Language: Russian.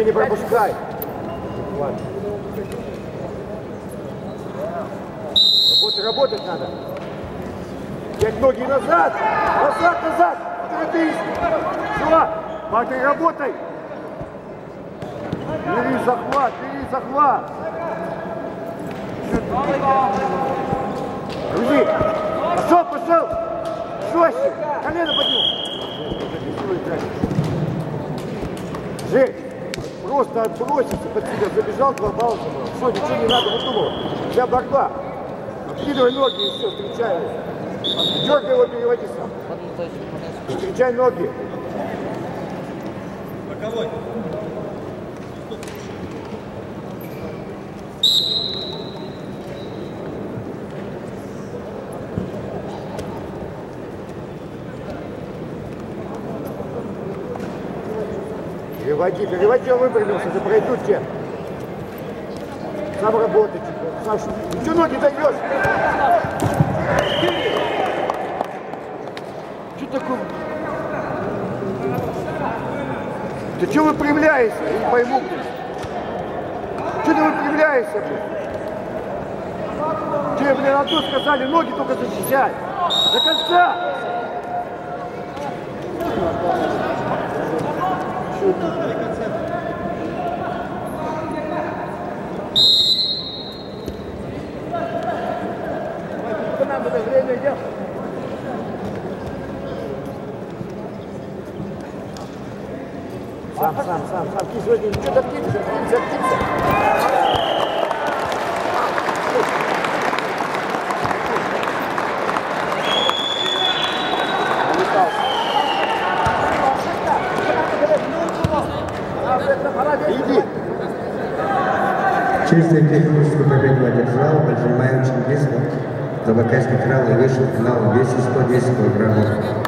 не пропускай. Ладно. Работать надо. Взять ноги назад. Назад. Торопись. Все. Патрик, работай. Бери захват. Грузи. Пошел. Жестче. Колено поднем. Жень, просто отброситься под себя. Забежал, 2 балла. Все, ничего не надо выдумывать. Вся борьба. Откидывай ноги и все, встречай его. Дергай его, переводи сам. Встречай ноги. Боковой. Переводи, он выпрямился, ты пройдут тебе. Сам работай. Саша, ты что ноги даешь? Что такое? Ты что выпрямляешься? Я не пойму. Что ты выпрямляешься? Тебе, блин, а то сказали, ноги только защищать. До конца. Время идет. Сам. Ты сегодня что-то откинься. Иди. Чистую техническую победу одержал Баджимаев Чингис. Забайкальский крал и вышел в финал в весе 110 килограммов.